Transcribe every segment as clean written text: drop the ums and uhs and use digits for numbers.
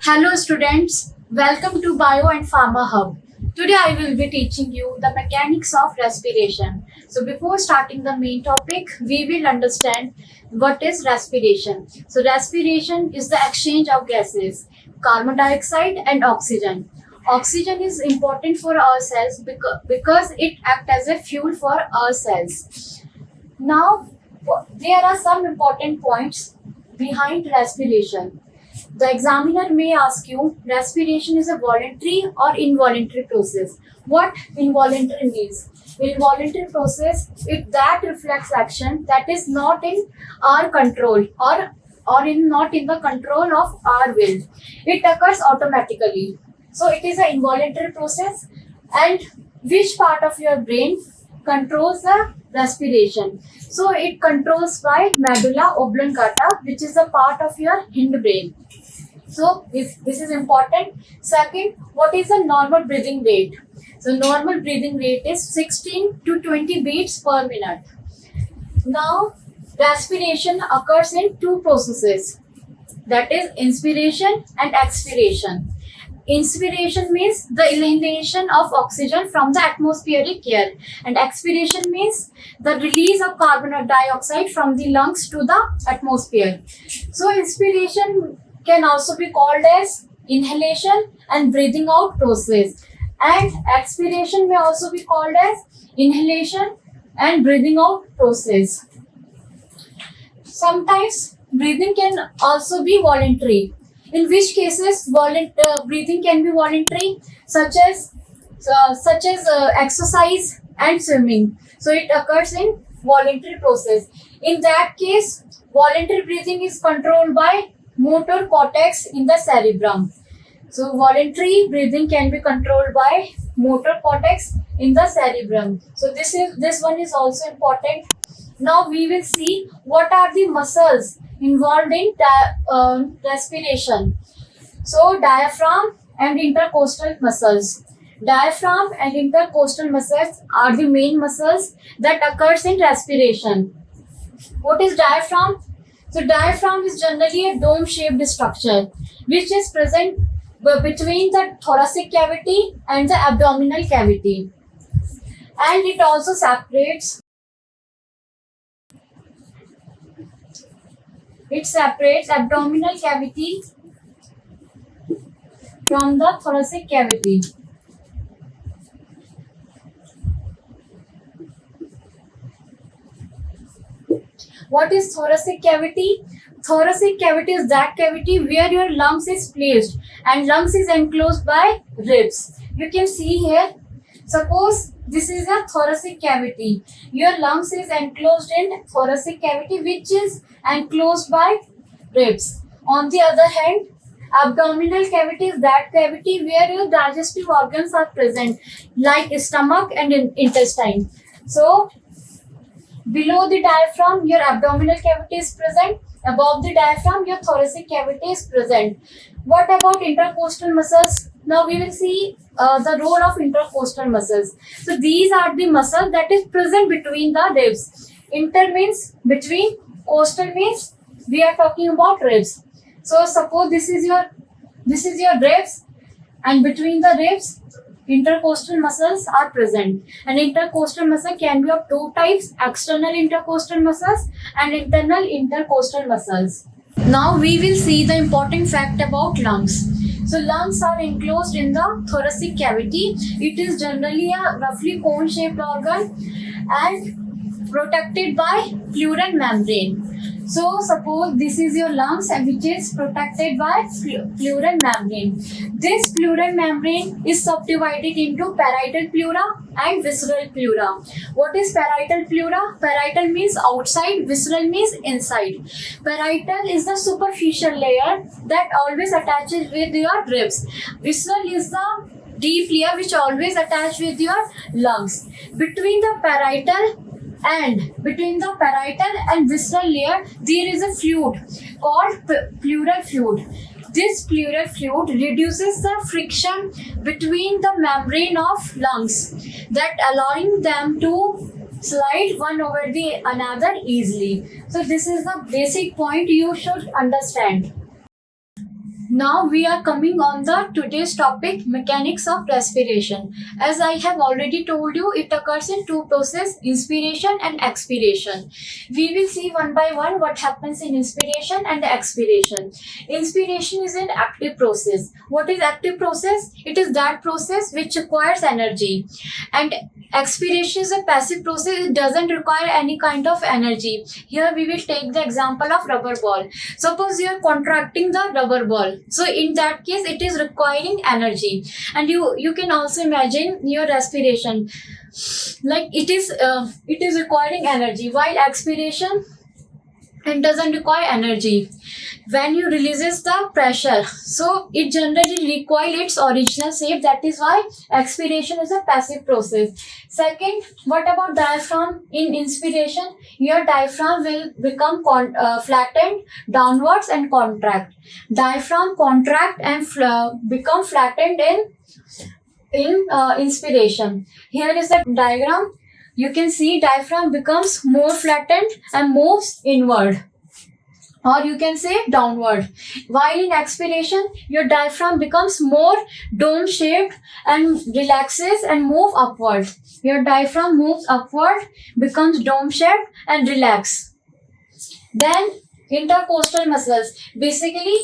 Hello students, welcome to Bio and Pharma Hub. Today I will be teaching you the mechanics of respiration. So before starting the main topic, we will understand what is respiration. So respiration is the exchange of gases, carbon dioxide and oxygen. Oxygen is important for our cells because it acts as a fuel for our cells. Now, there are some important points behind respiration. The examiner may ask you, respiration is a voluntary or involuntary process. What involuntary means? Involuntary process, if that reflects action that is not in our control or not in the control of our will. It occurs automatically. So it is an involuntary process. And which part of your brain controls the respiration? So it controls by medulla oblongata, which is a part of your hindbrain. So if this is important. Second, what is the normal breathing rate? So normal breathing rate is 16 to 20 beats per minute. Now, respiration occurs in two processes, that is inspiration and expiration. Inspiration means the inhalation of oxygen from the atmospheric air, and expiration means the release of carbon dioxide from the lungs to the atmosphere. So inspiration can also be called as inhalation and breathing out process, and expiration may also be called as inhalation and breathing out process. Sometimes breathing can also be voluntary, in which cases breathing can be voluntary, such as exercise and swimming. So it occurs in voluntary process. In that case, voluntary breathing is controlled by motor cortex in the cerebrum. So voluntary breathing can be controlled by motor cortex in the cerebrum. So this one is also important. Now we will see what are the muscles involved in respiration. So diaphragm and intercostal muscles. Diaphragm and intercostal muscles are the main muscles that occurs in respiration. What is diaphragm? So diaphragm is generally a dome-shaped structure which is present between the thoracic cavity and the abdominal cavity, and it also separates abdominal cavity from the thoracic cavity. What is thoracic cavity? Thoracic cavity is that cavity where your lungs is placed, and lungs is enclosed by ribs. You can see here, suppose this is a thoracic cavity. Your lungs is enclosed in thoracic cavity which is enclosed by ribs. On the other hand, abdominal cavity is that cavity where your digestive organs are present, like stomach and intestine. So below the diaphragm, your abdominal cavity is present. Above the diaphragm, your thoracic cavity is present. What about intercostal muscles? Now we will see the role of intercostal muscles. So these are the muscles that is present between the ribs. Inter means between, coastal means we are talking about ribs. So suppose this is your ribs, and between the ribs intercostal muscles are present. And intercostal muscle can be of two types: external intercostal muscles and internal intercostal muscles. Now we will see the important fact about lungs. So lungs are enclosed in the thoracic cavity. It is generally a roughly cone-shaped organ and protected by pleural membrane. So suppose this is your lungs, and which is protected by pleural membrane. This pleural membrane is subdivided into parietal pleura and visceral pleura. What is parietal pleura? Parietal means outside, visceral means inside. Parietal is the superficial layer that always attaches with your ribs. Visceral is the deep layer which always attaches with your lungs. Between the parietal and visceral layer, there is a fluid called pleural fluid. This pleural fluid reduces the friction between the membrane of lungs, that allowing them to slide one over the another easily. So this is the basic point you should understand. Now we are coming on the today's topic, mechanics of respiration. As I have already told you, it occurs in two processes, inspiration and expiration. We will see one by one what happens in inspiration and expiration. Inspiration is an active process. What is active process? It is that process which requires energy. And expiration is a passive process. It doesn't require any kind of energy. Here we will take the example of rubber ball. Suppose you are contracting the rubber ball. So in that case, it is requiring energy. And you can also imagine your respiration. Like it is requiring energy. While expiration, it doesn't require energy. When you releases the pressure, so it generally recoil its original shape. That is why expiration is a passive process. Second, what about diaphragm? In inspiration, your diaphragm will become flattened downwards and contract. Diaphragm contract and become flattened in inspiration. Here is the diagram. You can see diaphragm becomes more flattened and moves inward, or you can say downward. While in expiration, your diaphragm becomes more dome shaped and relaxes and move upward. Your diaphragm moves upward, becomes dome shaped and relax. Then intercostal muscles, basically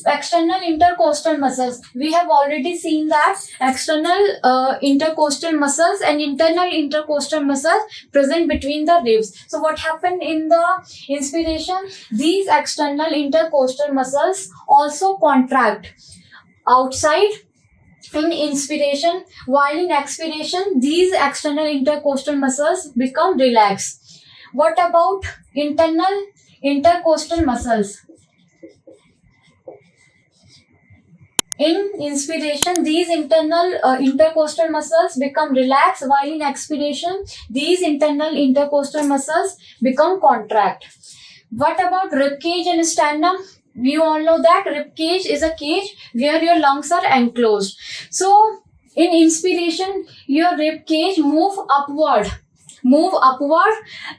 external intercostal muscles. We have already seen that external intercostal muscles and internal intercostal muscles present between the ribs. So what happened in the inspiration? These external intercostal muscles also contract outside in inspiration, while in expiration these external intercostal muscles become relaxed. What about internal intercostal muscles? In inspiration, these internal intercostal muscles become relaxed, while in expiration, these internal intercostal muscles become contract. What about rib cage and sternum? We all know that rib cage is a cage where your lungs are enclosed. So, in inspiration, your rib cage move upward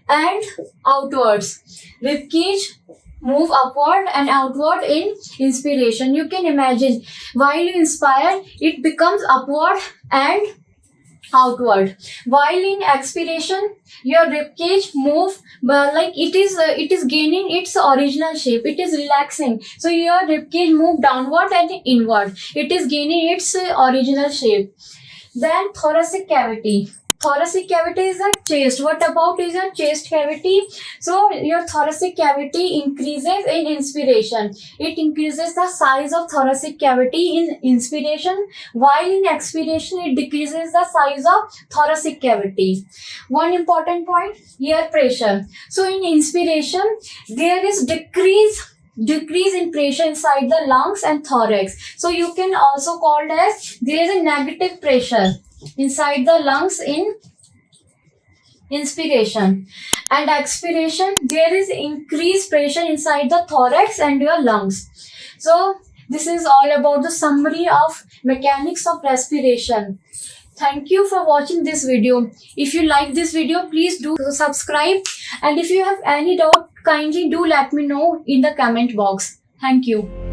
and outwards. Rib cage move upward and outward in inspiration. You can imagine while you inspire, it becomes upward and outward. While in expiration, your rib cage move like it is gaining its original shape. It is relaxing. So your rib cage move downward and inward. It is gaining its original shape. Then thoracic cavity. Thoracic cavity is the chest. What about is your chest cavity? So your thoracic cavity increases in inspiration. It increases the size of thoracic cavity in inspiration, while in expiration it decreases the size of thoracic cavity. One important point, air pressure. So in inspiration there is decrease in pressure inside the lungs and thorax. So you can also call it as there is a negative pressure inside the lungs in inspiration, and expiration there is increased pressure inside the thorax and your lungs. So this is all about the summary of mechanics of respiration. Thank you for watching this video. If you like this video, please do subscribe, and if you have any doubt, kindly do let me know in the comment box. Thank you.